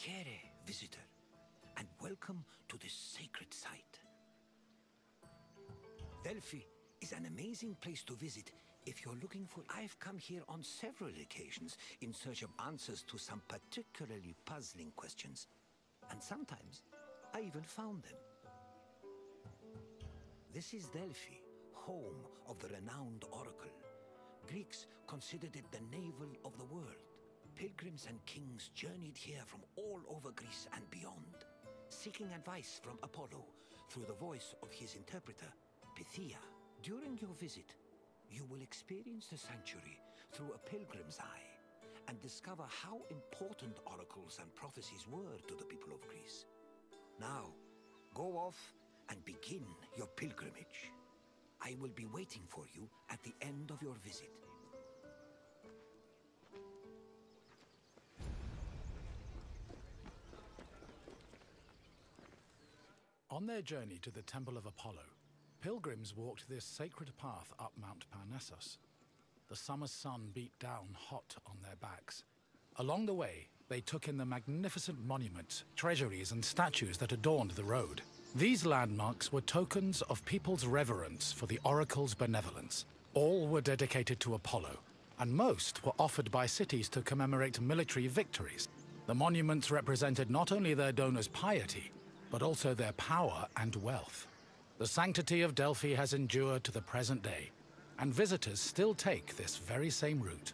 Here, visitor, and welcome to this sacred site. Delphi is an amazing place to visit if you're looking for... I've come here on several occasions in search of answers to some particularly puzzling questions. And sometimes, I even found them. This is Delphi, home of the renowned oracle. Greeks considered it the navel of the world. Pilgrims and kings journeyed here from all over Greece and beyond, seeking advice from Apollo through the voice of his interpreter, Pythia. During your visit, you will experience the sanctuary through a pilgrim's eye and discover how important oracles and prophecies were to the people of Greece. Now, go off and begin your pilgrimage. I will be waiting for you at the end of your visit. On their journey to the Temple of Apollo, pilgrims walked this sacred path up Mount Parnassus. The summer sun beat down hot on their backs. Along the way, they took in the magnificent monuments, treasuries, and statues that adorned the road. These landmarks were tokens of people's reverence for the oracle's benevolence. All were dedicated to Apollo, and most were offered by cities to commemorate military victories. The monuments represented not only their donors' piety, but also their power and wealth. The sanctity of Delphi has endured to the present day, and visitors still take this very same route.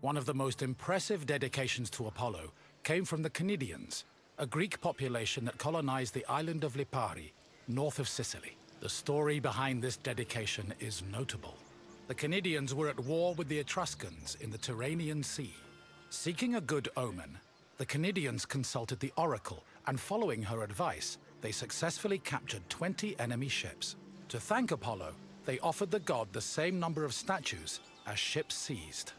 One of the most impressive dedications to Apollo came from the Cnidians, a Greek population that colonized the island of Lipari, north of Sicily. The story behind this dedication is notable. The Cnidians were at war with the Etruscans in the Tyrrhenian Sea. Seeking a good omen, the Cnidians consulted the oracle, and following her advice, they successfully captured 20 enemy ships. To thank Apollo, they offered the god the same number of statues as ships seized.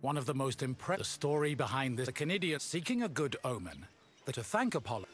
One of the most impressive story behind this, the Cnidians seeking a good omen, that to thank Apollo.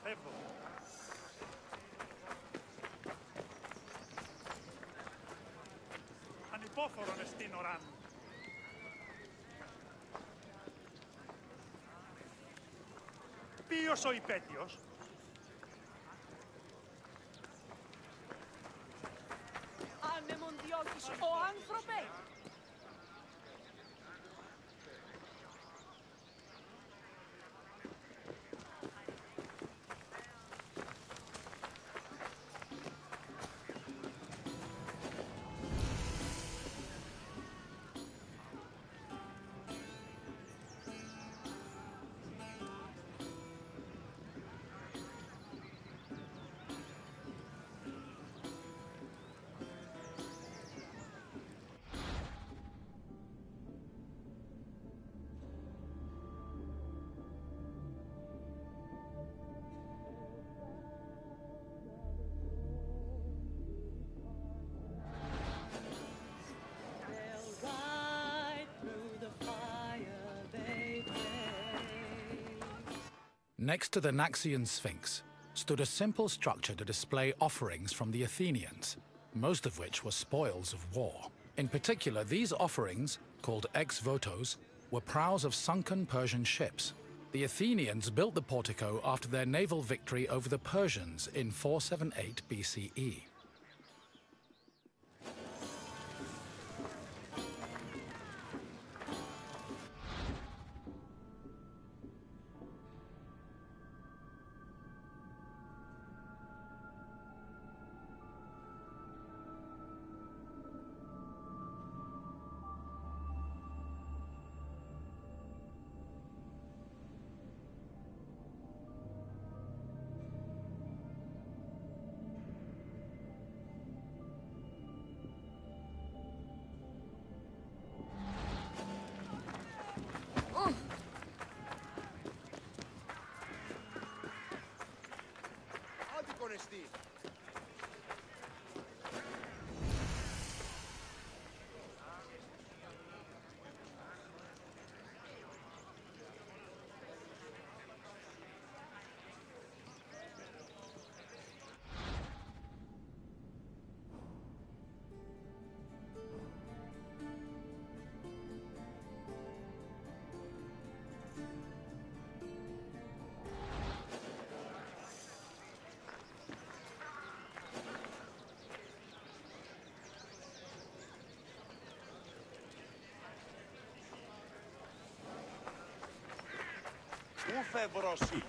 Φεύγω. Ανυπόφορον εστίν οράν. Ποιος ο υπέτειος? Άνεμον διώκεις, ο άνθρωπε! Next to the Naxian Sphinx stood a simple structure to display offerings from the Athenians, most of which were spoils of war. In particular, these offerings, called ex-votos, were prows of sunken Persian ships. The Athenians built the portico after their naval victory over the Persians in 478 BCE. Ούφε βροσί.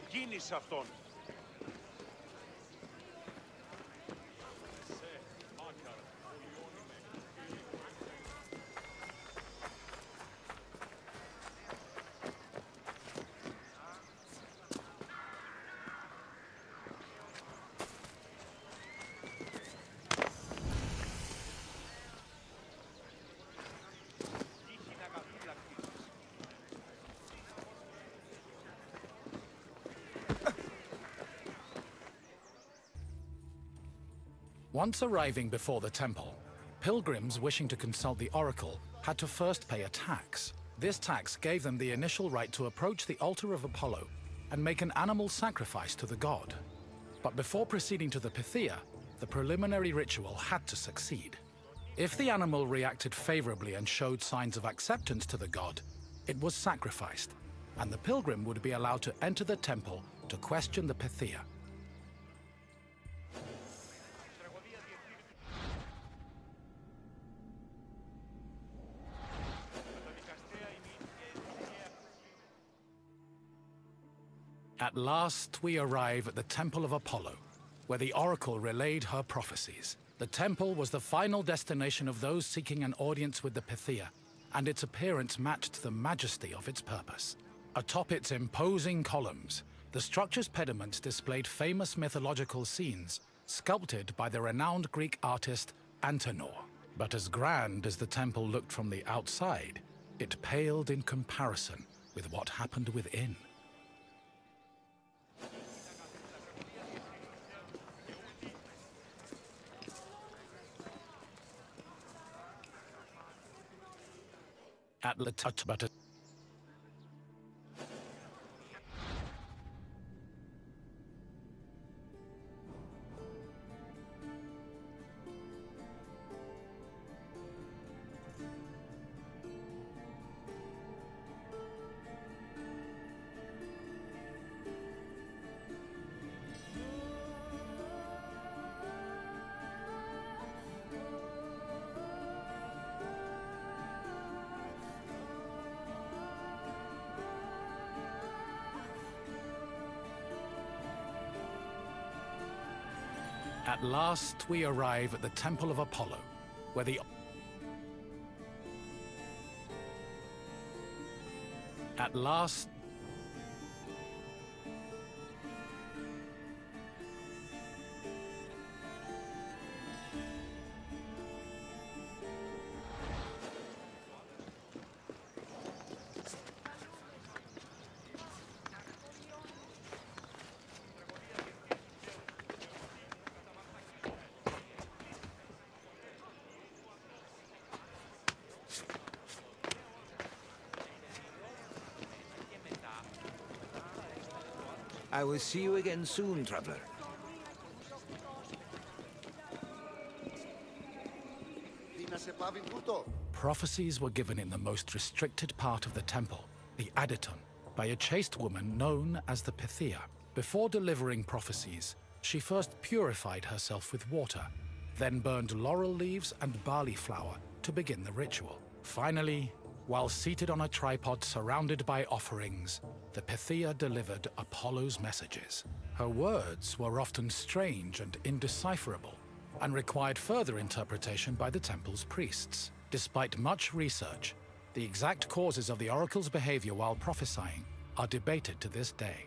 Γίνεις αυτόν. Once arriving before the temple, pilgrims wishing to consult the oracle had to first pay a tax. This tax gave them the initial right to approach the altar of Apollo and make an animal sacrifice to the god. But before proceeding to the Pythia, the preliminary ritual had to succeed. If the animal reacted favorably and showed signs of acceptance to the god, it was sacrificed, and the pilgrim would be allowed to enter the temple to question the Pythia. At last we arrive at the Temple of Apollo, where the oracle relayed her prophecies. The temple was the final destination of those seeking an audience with the Pythia, and its appearance matched the majesty of its purpose. Atop its imposing columns, the structure's pediments displayed famous mythological scenes, sculpted by the renowned Greek artist Antenor. But as grand as the temple looked from the outside, it paled in comparison with what happened within. at the At last, we arrive at the Temple of Apollo, where the... At last... I will see you again soon, traveler. Prophecies were given in the most restricted part of the temple, the Aditon, by a chaste woman known as the Pythia. Before delivering prophecies, she first purified herself with water, then burned laurel leaves and barley flour to begin the ritual. Finally, while seated on a tripod surrounded by offerings, the Pythia delivered Apollo's messages. Her words were often strange and indecipherable, and required further interpretation by the temple's priests. Despite much research, the exact causes of the oracle's behavior while prophesying are debated to this day.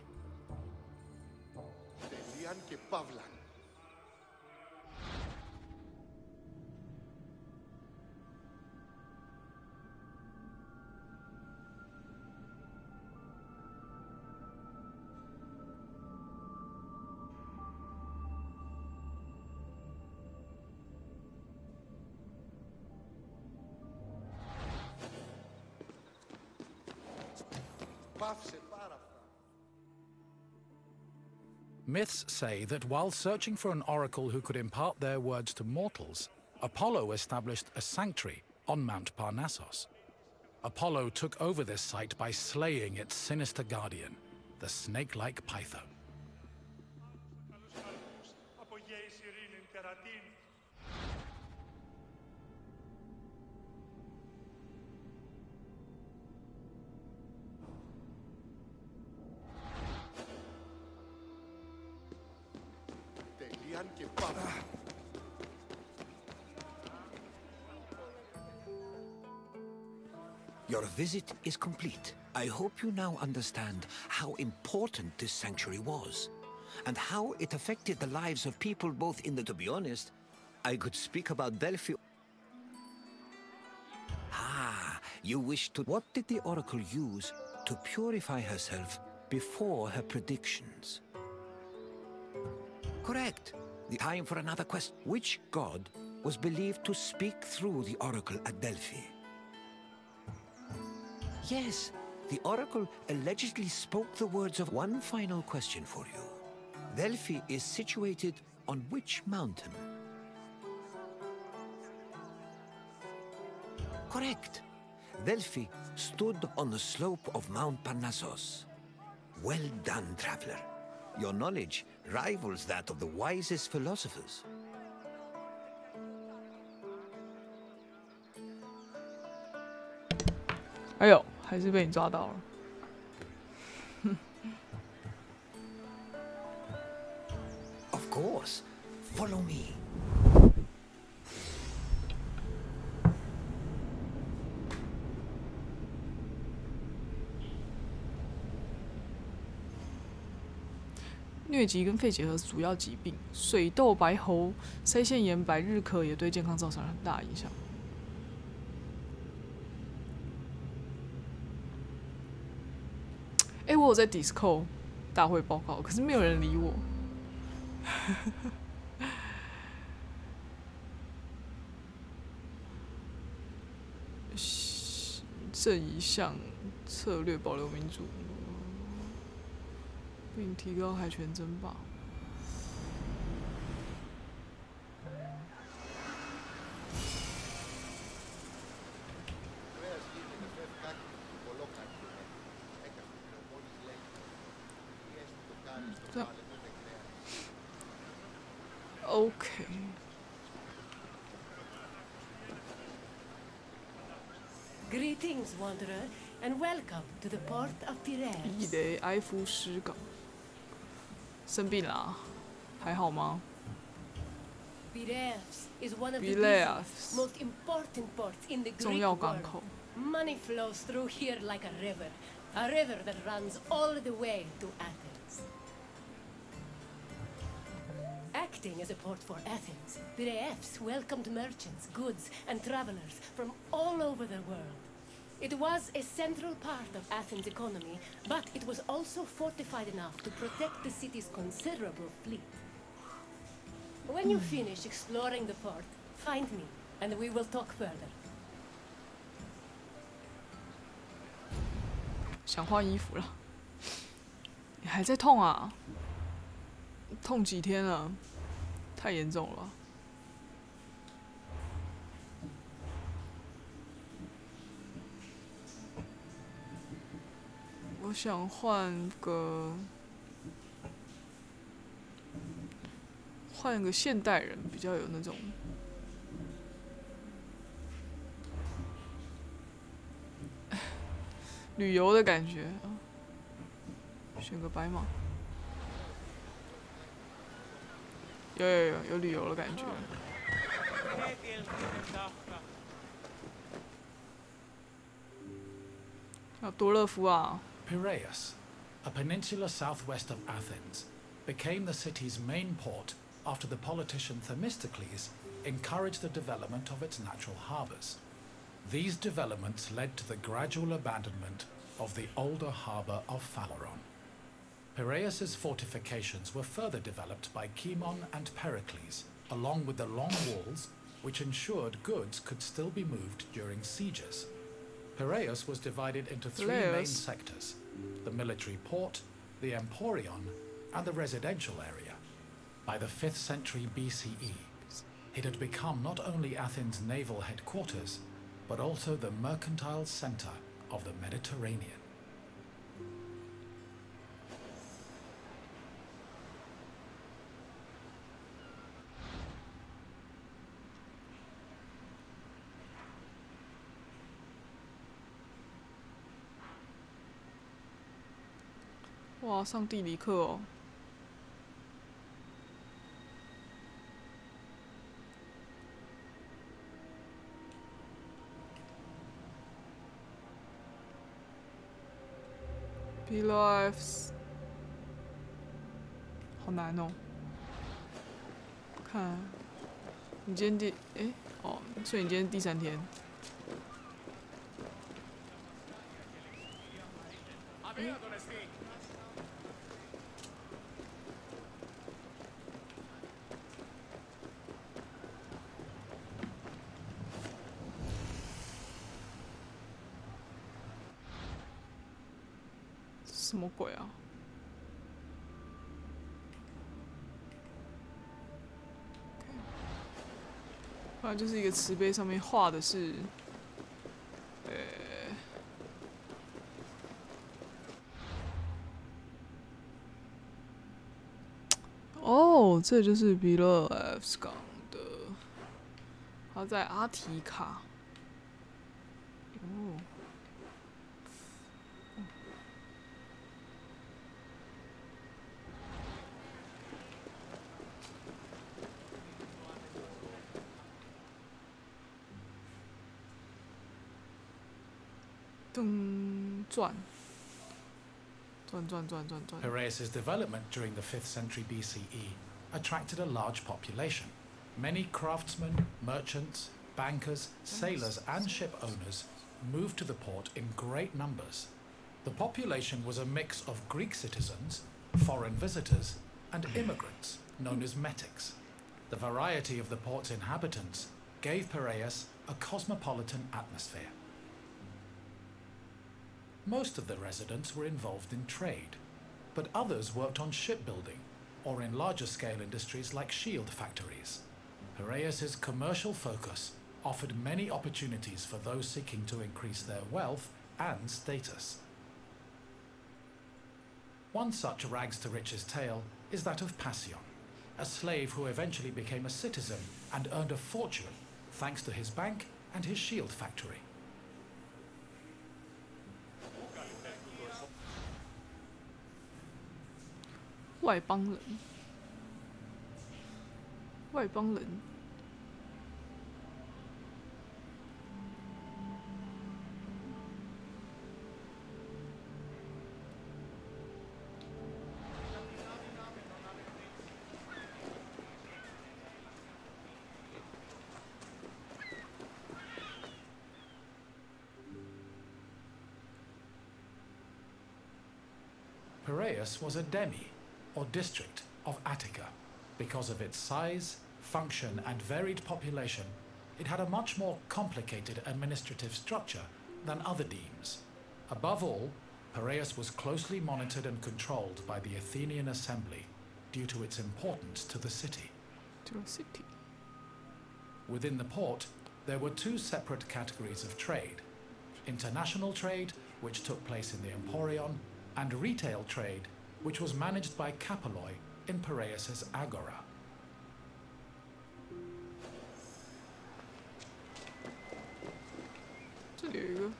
Myths say that while searching for an oracle who could impart their words to mortals, Apollo established a sanctuary on Mount Parnassus. Apollo took over this site by slaying its sinister guardian, the snake-like Python. Your visit is complete. I hope you now understand how important this sanctuary was, and how it affected the lives of people both in the... To be honest, I could speak about Delphi. Ah, you wish to... What did the oracle use to purify herself before her predictions? Correct. The time for another question. Which god was believed to speak through the oracle at Delphi? Yes, the oracle allegedly spoke the words of... One final question for you. Delphi is situated on which mountain? Correct. Delphi stood on the slope of Mount Parnassus. Well done, traveler. Your knowledge rivals that of the wisest philosophers. 哎呦，还是被你抓到了。Of course. Follow me. 疟疾跟肺结核是主要疾病，水痘、白喉、腮腺炎、百日咳也对健康造成了很大的影响。我有在 Discord 大会报告，可是没有人理我。正一项策略，保留民主，并提高海权争霸。这样 ，OK。 Greetings, wanderer, and welcome to the port of 比 Piraeus. 雷埃夫斯港。生病啦、还好吗？ Piraeus is one of the Piraeus. busiest, most important ports in the 重 Greek 要港 world. 口。 Money flows through here like a river that runs all the way to Athens. Acting as a port for Athens, Piraeus welcomed merchants, goods, and travelers from all over the world. It was a central part of Athens' economy, but it was also fortified enough to protect the city's considerable fleet. When you finish exploring the port, find me, and we will talk further. 想换衣服了。你还在痛啊？痛几天了？太严重了吧。我想换个现代人，比较有那种旅游的感觉啊。选个白马，有旅游的感觉。啊，多勒夫啊。 Piraeus, a peninsula southwest of Athens, became the city's main port after the politician Themistocles encouraged the development of its natural harbours. These developments led to the gradual abandonment of the older harbour of Phaleron. Piraeus's fortifications were further developed by Cimon and Pericles, along with the long walls, which ensured goods could still be moved during sieges. Piraeus was divided into three main sectors: the military port, the emporion, and the residential area. By the 5th century BCE, it had become not only Athens' naval headquarters, but also the mercantile center of the Mediterranean. 哇，上地理课哦。Piraeus， 好难哦。看，你今天所以你今天第3天。什么鬼啊？不然就是一个瓷杯上面画的是，哦，这就是比勒埃夫斯港的，它在阿提卡。哦。 Piraeus' development during the 5th century BCE attracted a large population. Many craftsmen, merchants, bankers, sailors, and ship owners moved to the port in great numbers. The population was a mix of Greek citizens, foreign visitors, and immigrants, known as metics. The variety of the port's inhabitants gave Piraeus a cosmopolitan atmosphere. Most of the residents were involved in trade, but others worked on shipbuilding or in larger scale industries like shield factories. Piraeus's commercial focus offered many opportunities for those seeking to increase their wealth and status. One such rags to riches tale is that of Passion, a slave who eventually became a citizen and earned a fortune thanks to his bank and his shield factory. 外邦人，外邦人。Piraeus was a demi, or district, of Attica. Because of its size, function, and varied population, it had a much more complicated administrative structure than other demes. Above all, Piraeus was closely monitored and controlled by the Athenian assembly due to its importance to the city. Within the port, there were two separate categories of trade: international trade, which took place in the Emporion, and retail trade, which was managed by Kapoloi in Piraeus's agora. 这里有一个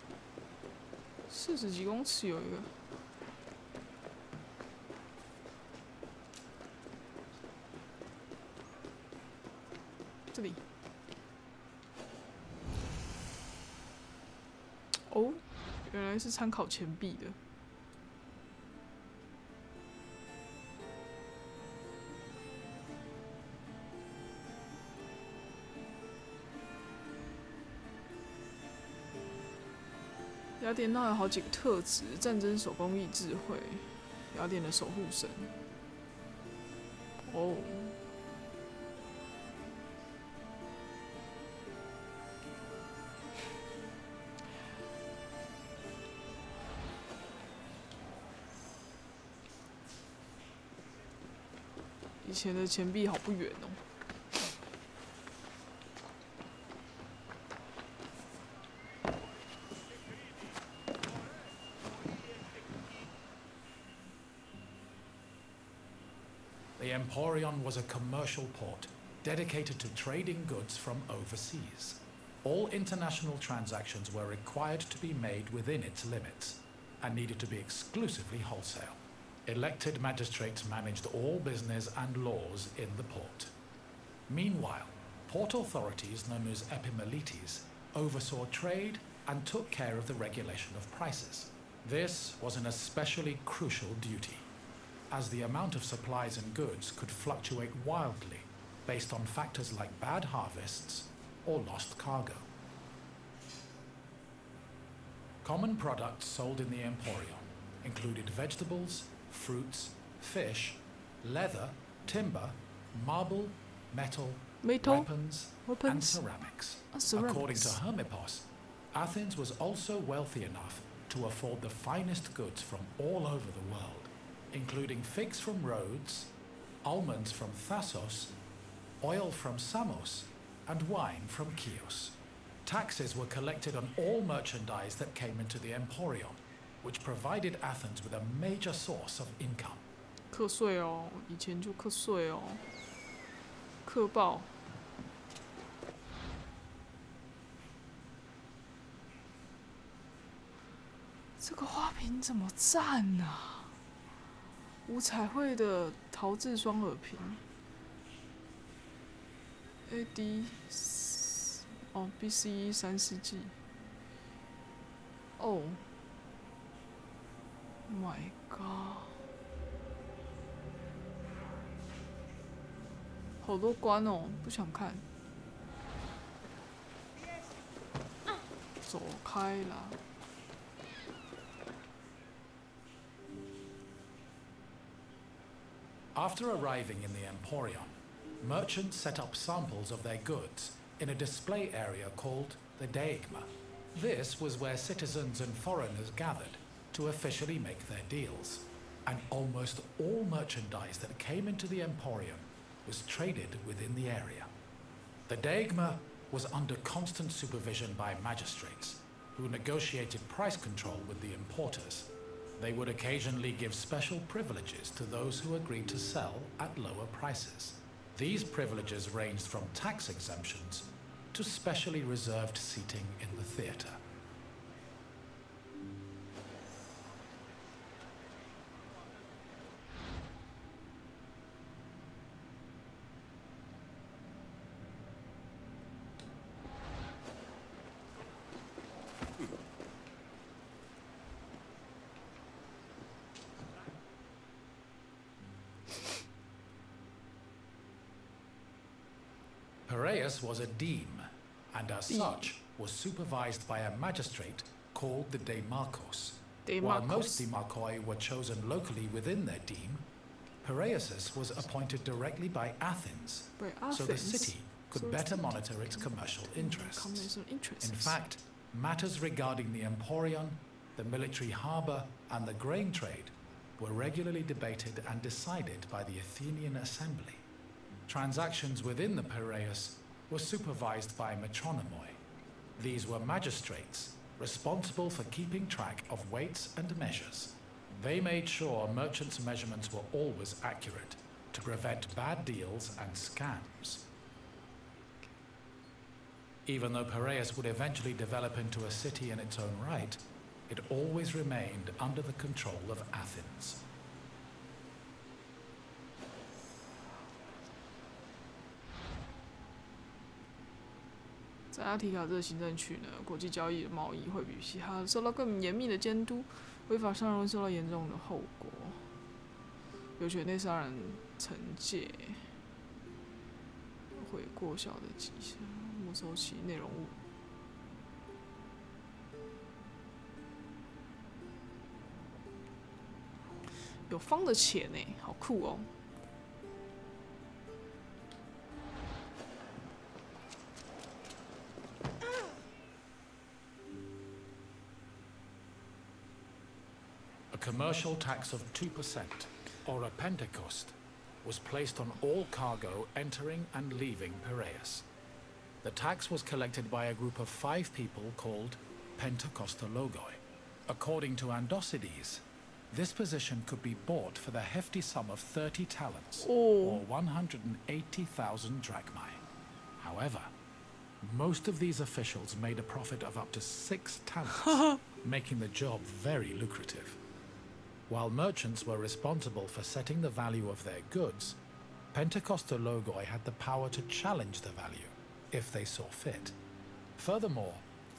40几公尺，有一个。这里。哦，原来是参考钱币的。 雅典娜有好几个特质：战争、手工艺、智慧。雅典的守护神。哦。以前的钱币好不远哦。 The Emporion was a commercial port dedicated to trading goods from overseas. All international transactions were required to be made within its limits and needed to be exclusively wholesale. Elected magistrates managed all business and laws in the port. Meanwhile, port authorities known as epimeletes oversaw trade and took care of the regulation of prices. This was an especially crucial duty, as the amount of supplies and goods could fluctuate wildly based on factors like bad harvests or lost cargo. Common products sold in the Emporion included vegetables, fruits, fish, leather, timber, marble, metal, weapons, and ceramics. According to Hermippos, Athens was also wealthy enough to afford the finest goods from all over the world, including figs from Rhodes, almonds from Thassos, oil from Samos, and wine from Chios. Taxes were collected on all merchandise that came into the Emporion, which provided Athens with a major source of income. 课税哦，以前就课税哦，课报。这个花瓶怎么赞啊？无彩绘的陶制双耳瓶 ，AD 哦 BCE 3世纪。哦 ，My God， 好多关哦，不想看。走开啦！ After arriving in the Emporion, merchants set up samples of their goods in a display area called the Deigma. This was where citizens and foreigners gathered to officially make their deals, and almost all merchandise that came into the Emporium was traded within the area. The Daegma was under constant supervision by magistrates, who negotiated price control with the importers. They would occasionally give special privileges to those who agreed to sell at lower prices. These privileges ranged from tax exemptions to specially reserved seating in the theater. Piraeus was a deme, and as such was supervised by a magistrate called the Demarchos. While most Demarchoi were chosen locally within their deme, Piraeus was appointed directly by Athens, so the city could better monitor its commercial interests. In fact, matters regarding the Emporion, the military harbour, and the grain trade were regularly debated and decided by the Athenian assembly. Transactions within the Piraeus were supervised by metronomoi. These were magistrates responsible for keeping track of weights and measures. They made sure merchants' measurements were always accurate to prevent bad deals and scams. Even though Piraeus would eventually develop into a city in its own right, it always remained under the control of Athens. 在阿提卡这个行政区呢，国际交易的贸易会比其他受到更严密的监督，违法商人会受到严重的后果，有权内杀人惩戒，会过小的绩效，没收其内容物。有方的钱呢，好酷哦！ A commercial tax of 2%, or a pentecost, was placed on all cargo entering and leaving Piraeus. The tax was collected by a group of 5 people called Pentecostologoi. According to Andocides, this position could be bought for the hefty sum of 30 talents, or 180,000 drachmae. However, most of these officials made a profit of up to 6 talents, making the job very lucrative. While merchants were responsible for setting the value of their goods, Pentecostologoi had the power to challenge the value, if they saw fit. Furthermore,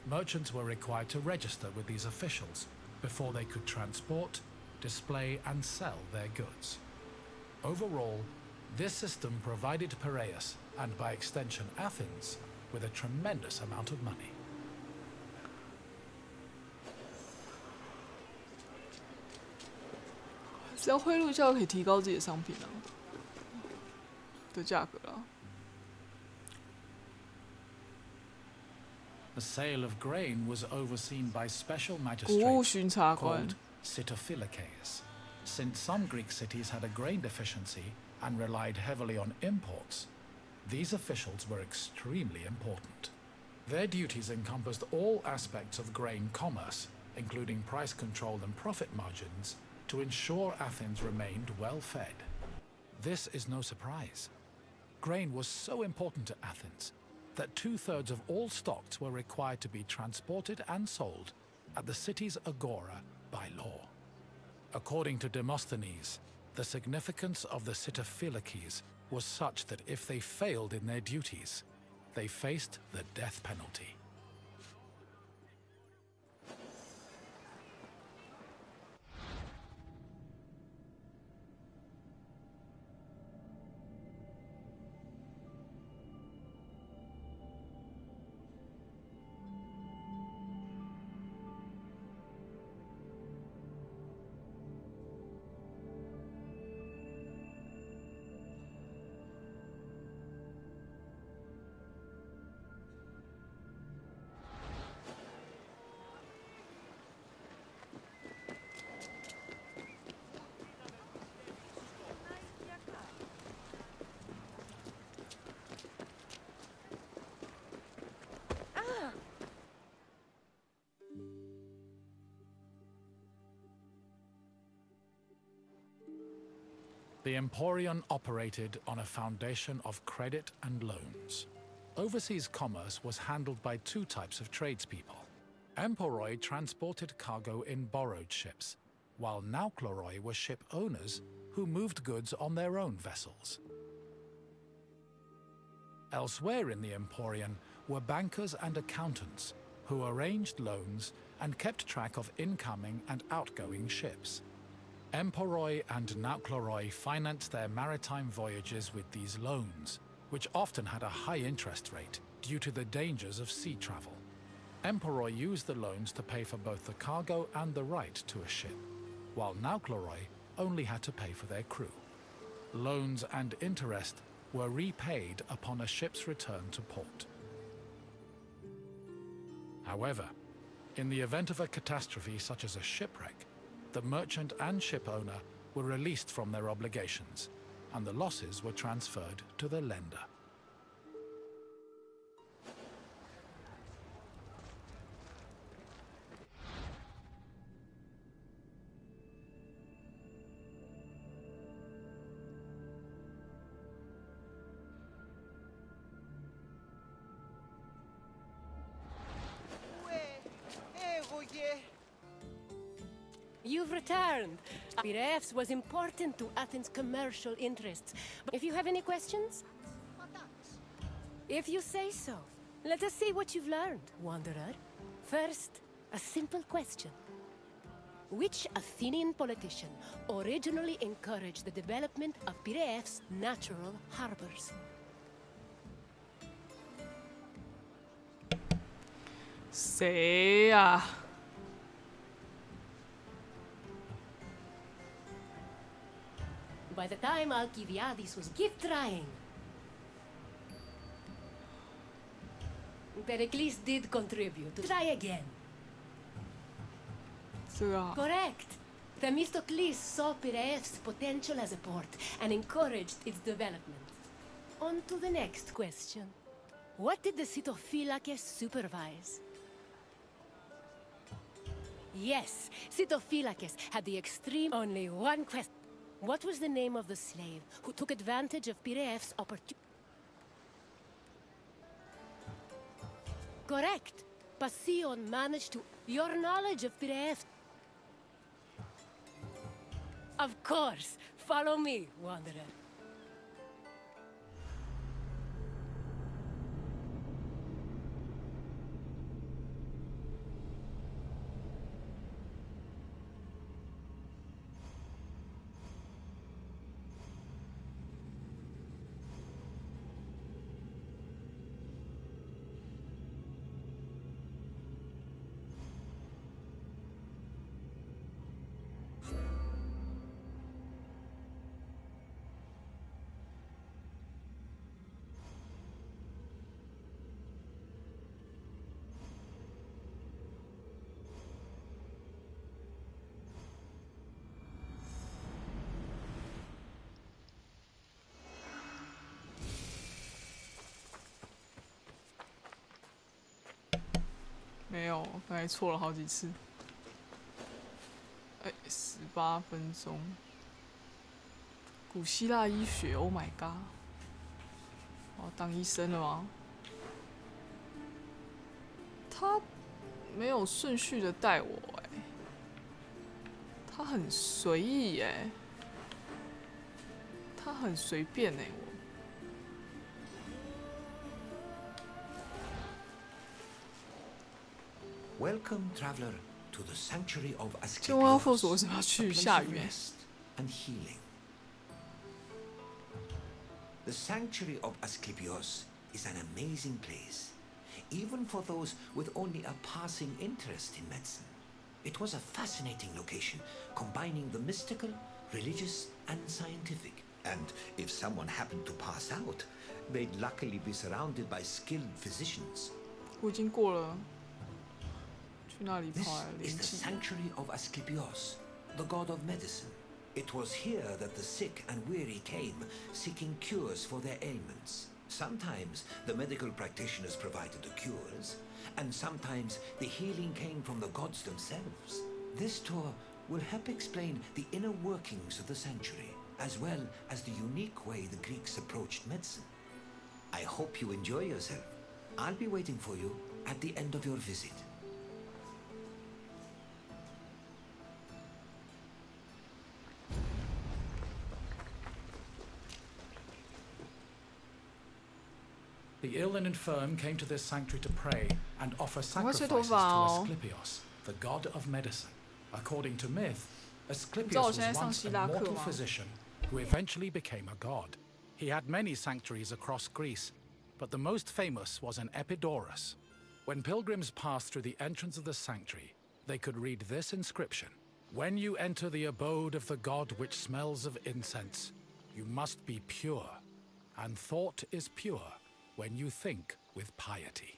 merchants were required to register with these officials before they could transport, display, and sell their goods. Overall, this system provided Piraeus, and by extension Athens, with a tremendous amount of money. 只要贿赂一下，可以提高自己的商品的价格啦。 The sale of grain was overseen by special magistrates called Sitophilakes. Since some Greek cities had a grain deficiency and relied heavily on imports, these officials were extremely important. Their duties encompassed all aspects of grain commerce, including price control and profit margins, to ensure Athens remained well-fed. This is no surprise. Grain was so important to Athens that 2/3 of all stocks were required to be transported and sold at the city's agora by law. According to Demosthenes, the significance of the Sitophilakes was such that if they failed in their duties, they faced the death penalty. The Emporion operated on a foundation of credit and loans. Overseas commerce was handled by two types of tradespeople. Emporoi transported cargo in borrowed ships, while Naukleroi were ship owners who moved goods on their own vessels. Elsewhere in the Emporion were bankers and accountants who arranged loans and kept track of incoming and outgoing ships. Emporoi and Naukleroi financed their maritime voyages with these loans, which often had a high interest rate due to the dangers of sea travel. Emporoi used the loans to pay for both the cargo and the right to a ship, while Naukleroi only had to pay for their crew. Loans and interest were repaid upon a ship's return to port. However, in the event of a catastrophe such as a shipwreck, the merchant and ship owner were released from their obligations, and the losses were transferred to the lender. You've returned. Piraeus was important to Athens' commercial interests. If you have any questions? If you say so. Let us see what you've learned, Wanderer. First, a simple question. Which Athenian politician originally encouraged the development of Piraeus' natural harbors? Say By the time Alcibiades was keep trying. Pericles did contribute. Try again. Correct. Themistocles saw Piraeus' potential as a port and encouraged its development. On to the next question. What did the Sitophilakes supervise? Yes, Sitophilakes had the extreme only one question. What was the name of the slave who took advantage of Piraeus' opportunity? Correct. Passion managed to... Your knowledge of Piraeus... Of course. Follow me, Wanderer.没有，刚才错了好几次。18分钟。古希腊医学 ，Oh my god！ 我要当医生了吗？他没有顺序的带我他很随意他很随便我。Welcome, traveler, to the sanctuary of Asclepios. 这我要复索为什么要去下雨and healing. The sanctuary of Asclepios is an amazing place, even for those with only a passing interest in medicine. It was a fascinating location, combining the mystical, religious, and scientific. And if someone happened to pass out, they'd luckily be surrounded by skilled physicians. 我已经过了。 This is the sanctuary of Asclepios, the god of medicine. It was here that the sick and weary came, seeking cures for their ailments. Sometimes the medical practitioners provided the cures, and sometimes the healing came from the gods themselves. This tour will help explain the inner workings of the sanctuary. as well as the unique way the Greeks approached medicine. I hope you enjoy yourself. I'll be waiting for you at the end of your visit. The ill and infirm came to this sanctuary to pray and offer sacrifices to Asclepios, the god of medicine. According to myth, Asclepios was once a mortal physician who eventually became a god. He had many sanctuaries across Greece, but the most famous was in Epidaurus. When pilgrims passed through the entrance of the sanctuary, they could read this inscription: "When you enter the abode of the god which smells of incense, you must be pure, and thought is pure when you think with piety."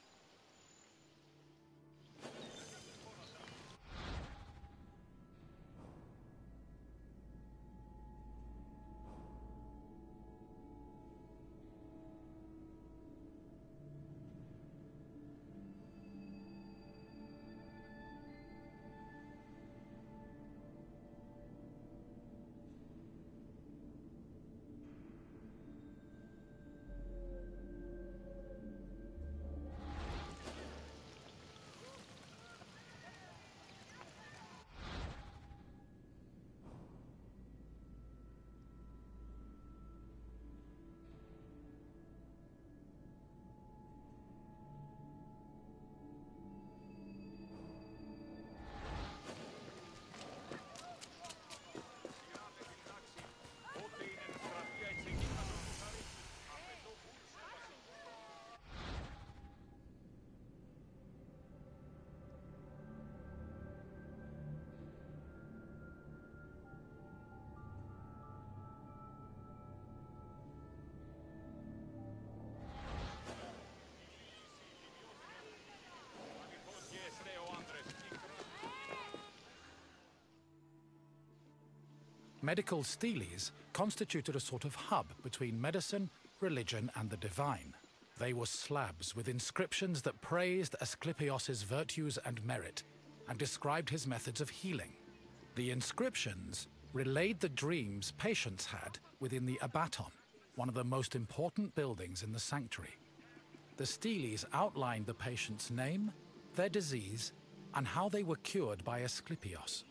Medical steles constituted a sort of hub between medicine, religion, and the divine. They were slabs with inscriptions that praised Asclepios' virtues and merit, and described his methods of healing. The inscriptions relayed the dreams patients had within the abaton, one of the most important buildings in the sanctuary. The steles outlined the patient's name, their disease, and how they were cured by Asclepios.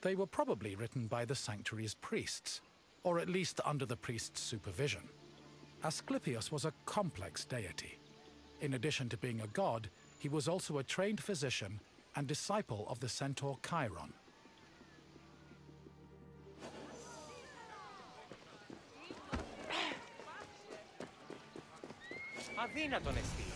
They were probably written by the sanctuary's priests, or at least under the priest's supervision. Asclepios was a complex deity. In addition to being a god, he was also a trained physician and disciple of the centaur Chiron. Αδύνατον εστί.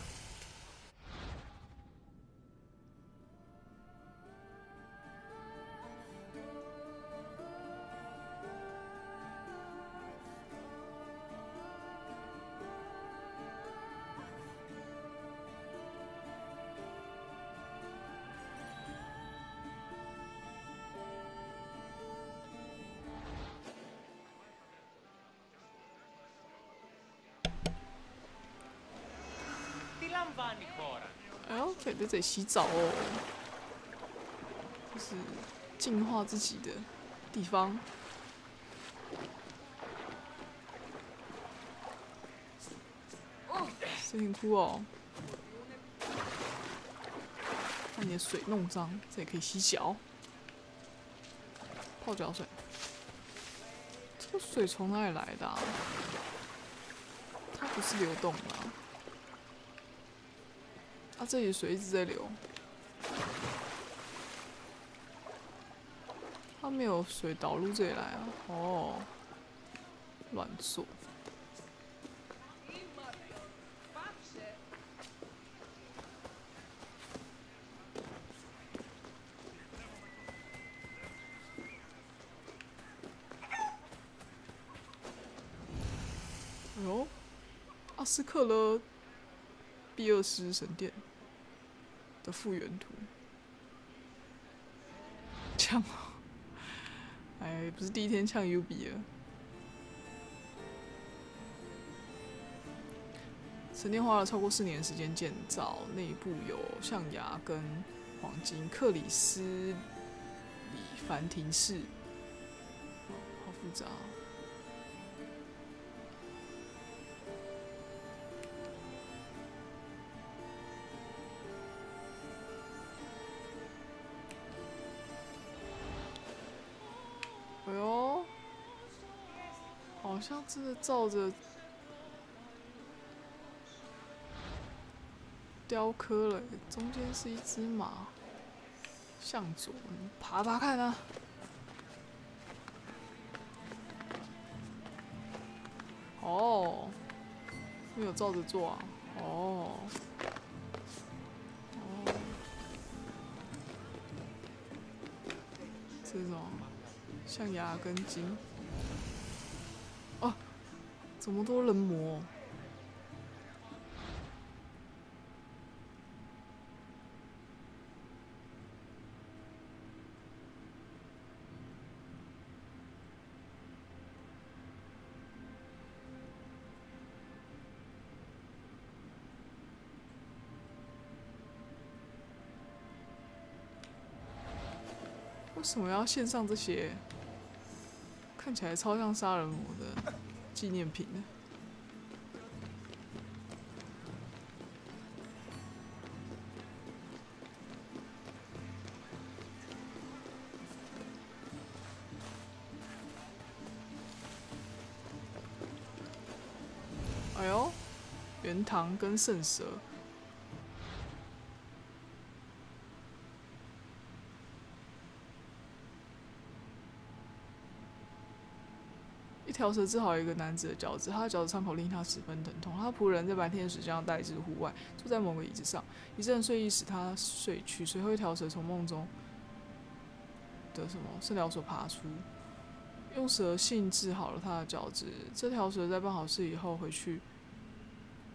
哎呦，可以在这里洗澡哦，就是净化自己的地方。声音哭哦，把你的水弄脏，这也可以洗脚，泡脚水。这个水从哪里来的啊？它不是流动的啊。啊，这里水一直在流，它没有水导入这里来啊。哦，乱做。哎呦，阿斯克勒庇厄斯神殿的复原图，呛！哎，不是第一天呛 UB 了。神殿花了超过4年时间建造，内部有象牙跟黄金克里斯里凡廷式，好复杂。像真的照着雕刻了，中间是一只马，向左，爬爬看啊！哦，没有照着做啊！哦，哦，这种像牙跟筋。哦，怎么多人模？为什么要献上这些看起来超像杀人魔的纪念品呢？哎呦，原糖跟圣蛇。一条蛇治好一个男子的脚趾，他的脚趾伤口令他十分疼痛。他仆人在白天时将他带至户外，坐在某个椅子上，一阵睡意使他睡去。随后，一条蛇从梦中的肾疗所爬出，用蛇信治好了他的脚趾。这条蛇在办好事以后回去，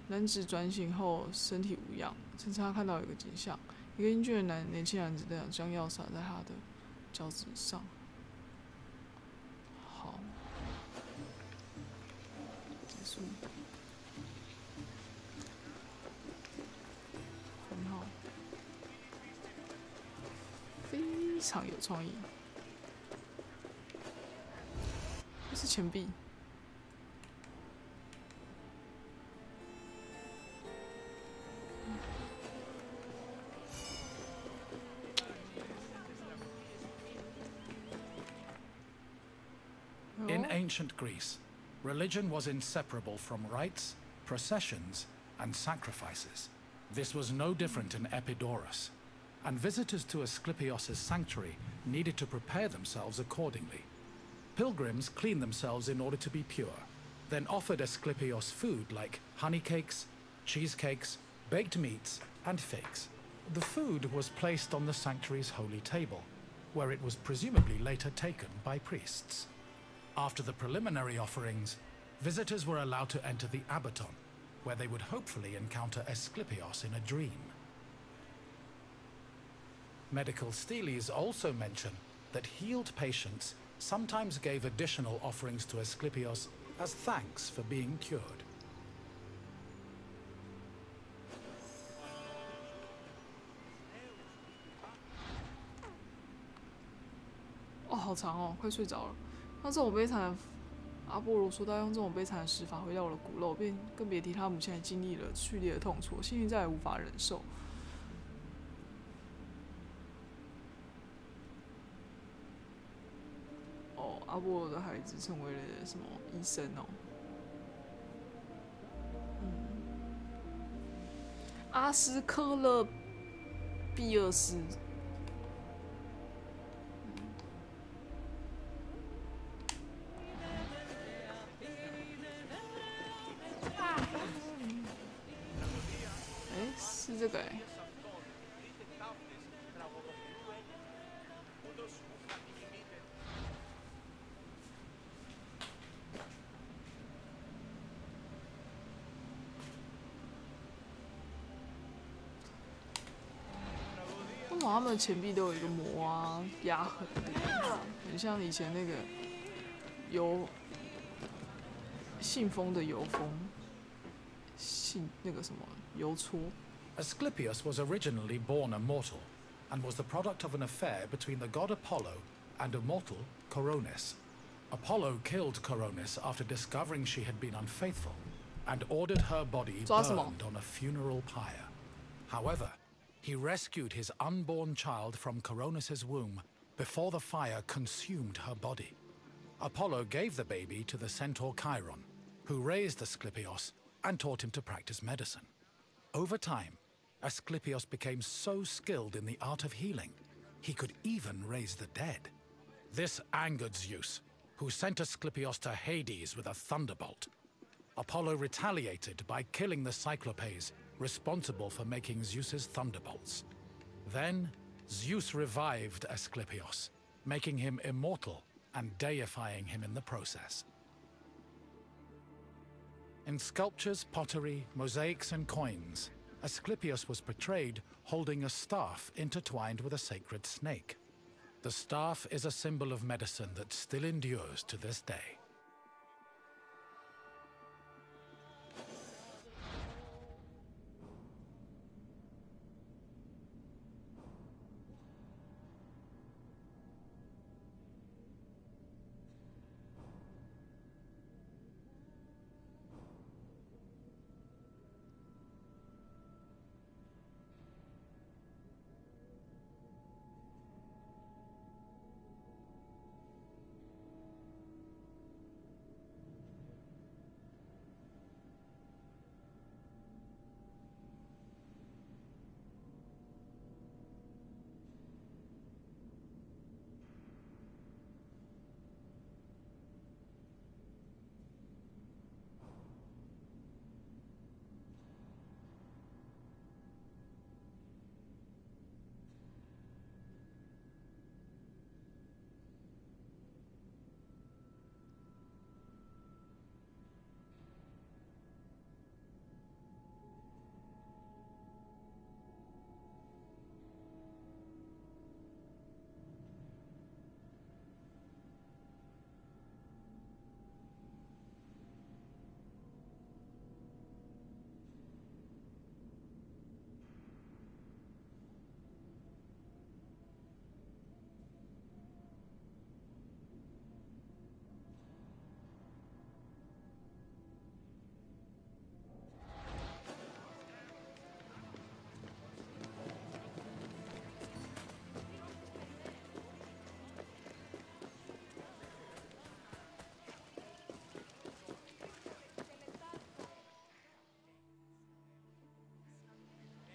男子转醒后身体无恙。甚至他看到一个景象：一个英俊的年轻男子将药撒在他的脚趾上。好。很好，非常有创意。这是钱币。In ancient Greece, religion was inseparable from rites, processions, and sacrifices. This was no different in Epidaurus, and visitors to Asclepios' sanctuary needed to prepare themselves accordingly. Pilgrims cleaned themselves in order to be pure, then offered Asclepios food like honey cakes, cheesecakes, baked meats, and figs. The food was placed on the sanctuary's holy table, where it was presumably later taken by priests. After the preliminary offerings, visitors were allowed to enter the abaton, where they would hopefully encounter Asclepios in a dream. Medical steles also mention that healed patients sometimes gave additional offerings to Asclepios as thanks for being cured. Oh, 好长哦，快睡着了。那这种悲惨的阿波罗说他用这种悲惨的死法回到我的骨肉，更别提他母亲还经历了剧烈的痛楚，心里再也无法忍受。哦，阿波罗的孩子成为了什么医生哦？阿斯克勒庇厄斯。是这个哎。为什么他们的钱币都有一个磨啊、压痕？很像以前那个信封的邮封，那个什么邮戳。Asclepios was originally born a mortal, and was the product of an affair between the god Apollo and a mortal, Coronis. Apollo killed Coronis after discovering she had been unfaithful, and ordered her body burned on a funeral pyre. However, he rescued his unborn child from Coronis' womb before the fire consumed her body. Apollo gave the baby to the centaur Chiron, who raised Asclepios and taught him to practice medicine. Over time, Asclepios became so skilled in the art of healing, he could even raise the dead. This angered Zeus, who sent Asclepios to Hades with a thunderbolt. Apollo retaliated by killing the Cyclopes responsible for making Zeus's thunderbolts. Then, Zeus revived Asclepios, making him immortal and deifying him in the process. In sculptures, pottery, mosaics, and coins, Asclepios was portrayed holding a staff intertwined with a sacred snake. The staff is a symbol of medicine that still endures to this day.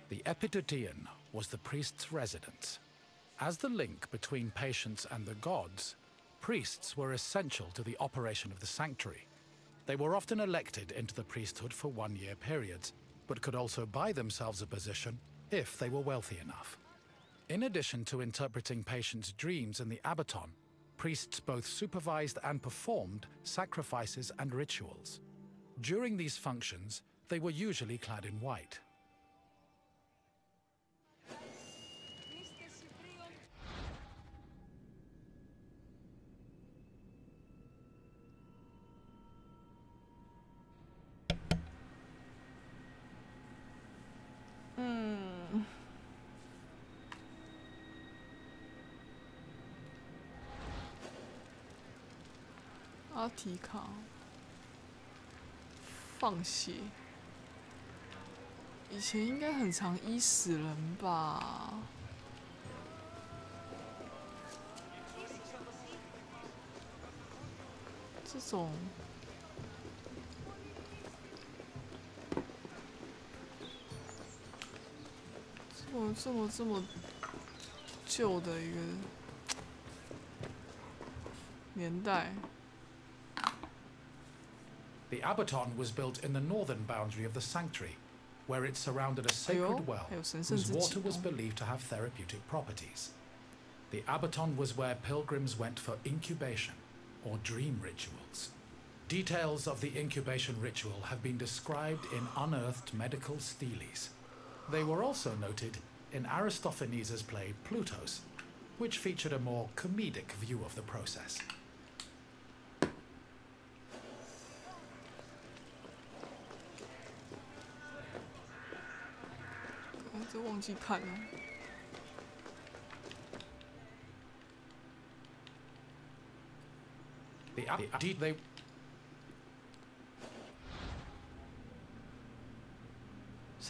The Epitateon was the priest's residence. As the link between patients and the gods, priests were essential to the operation of the sanctuary. They were often elected into the priesthood for one-year periods, but could also buy themselves a position if they were wealthy enough. In addition to interpreting patients' dreams in the Abaton, priests both supervised and performed sacrifices and rituals. During these functions, they were usually clad in white.阿提卡放血，以前应该很常医死人吧？这种这么旧的一个年代。 The Abaton was built in the northern boundary of the sanctuary, where it surrounded a sacred well whose water was believed to have therapeutic properties. The Abaton was where pilgrims went for incubation, or dream rituals. Details of the incubation ritual have been described in unearthed medical steles. They were also noted in Aristophanes' play Plutus, which featured a more comedic view of the process. 这忘记看了。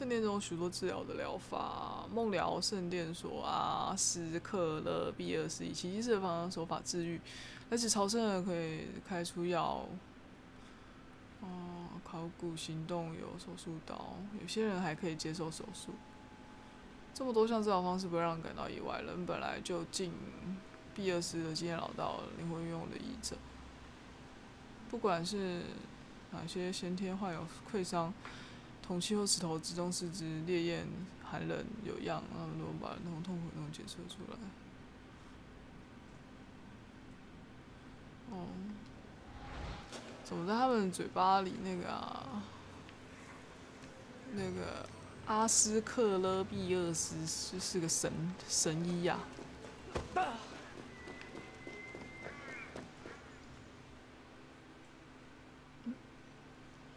圣殿中许多治疗的疗法，梦疗圣殿所阿斯克勒庇厄斯以奇迹式的方手法治愈，而且朝圣人可以开出药。考古行动有手术刀，有些人还可以接受手术。这么多项治疗方式不会让人感到意外，人本来就尽庇厄斯的经验老道，灵魂运用的医者。不管是哪些先天患有溃伤、铜器或石头直中四肢、烈焰、寒冷有恙，他们都把那种痛苦那种检测出来。怎么在他们嘴巴里那个阿斯克勒庇厄斯是个神医呀、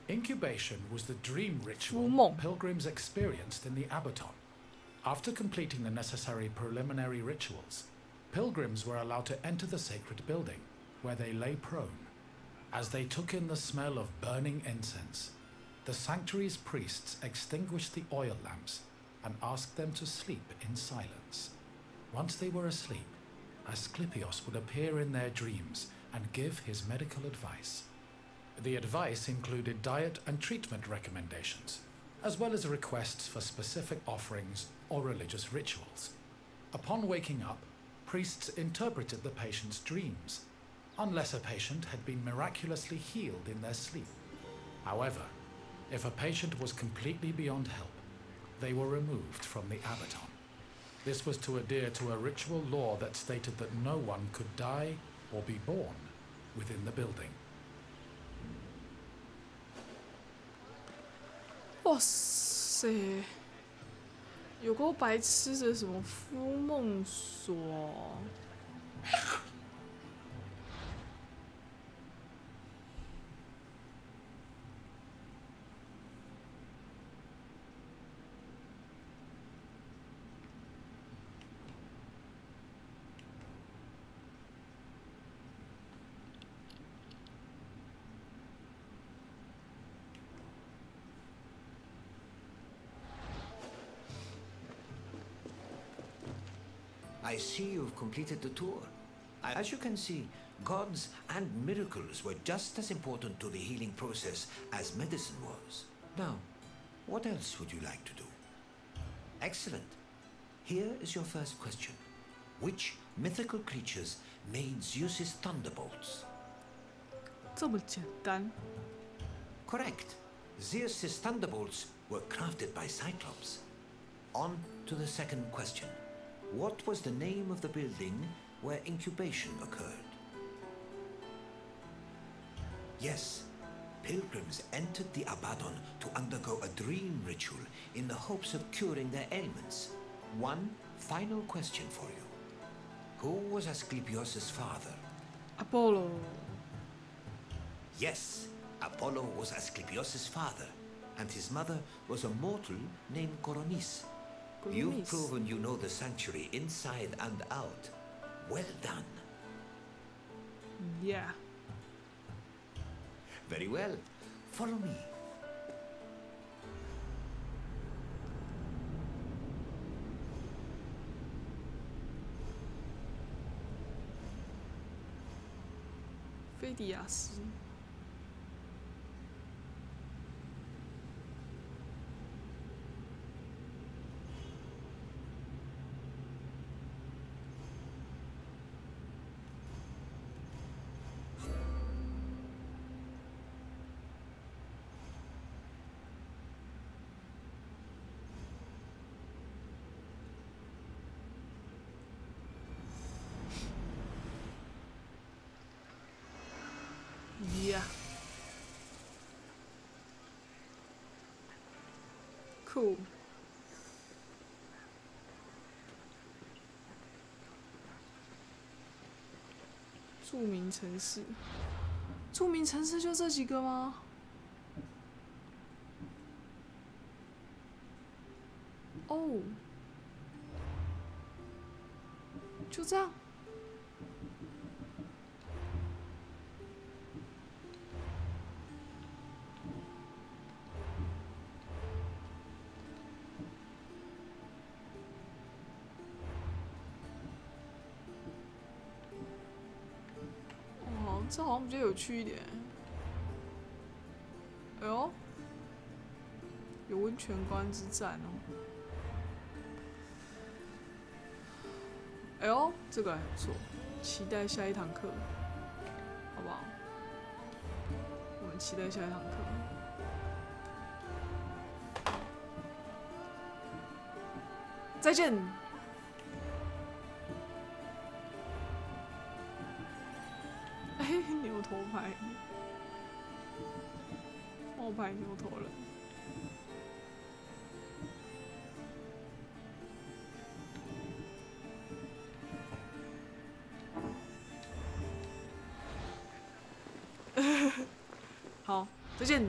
Incubation was the dream ritual pilgrims experienced in the Abaton. After completing the necessary preliminary rituals, pilgrims were allowed to enter the sacred building, where they lay prone. As they took in the smell of burning incense, the sanctuary's priests extinguished the oil lamps and asked them to sleep in silence. Once they were asleep, Asclepios would appear in their dreams and give his medical advice. The advice included diet and treatment recommendations, as well as requests for specific offerings or religious rituals. Upon waking up, priests interpreted the patient's dreams, unless a patient had been miraculously healed in their sleep. However, if a patient was completely beyond help, they were removed from the Abaton. This was to adhere to a ritual law that stated that no one could die or be born within the building. 哇塞，有够白痴的什么敷梦所？I see you've completed the tour. As you can see, gods and miracles were just as important to the healing process as medicine was. Now, what else would you like to do? Excellent. Here is your first question. Which mythical creatures made Zeus's thunderbolts? 这么简单？ Correct. Zeus's thunderbolts were crafted by Cyclops. On to the second question. What was the name of the building where incubation occurred? Yes, pilgrims entered the Abaddon to undergo a dream ritual in the hopes of curing their ailments. One final question for you. Who was Asclepios' father? Apollo. Yes, Apollo was Asclepios' father, and his mother was a mortal named Coronis. You've proven you know the sanctuary inside and out. Well done. Yeah. Very well. Follow me. 菲迪亚斯。Yeah. Cool. 著名城市，著名城市就这几个吗？哦，就这样。这好像比较有趣一点。哎呦，有温泉关之战哦。哎呦，这个还不错，期待下一堂课，好不好？我们期待下一堂课。再见。哎，牛头牌，冒牌牛头人。好，再见。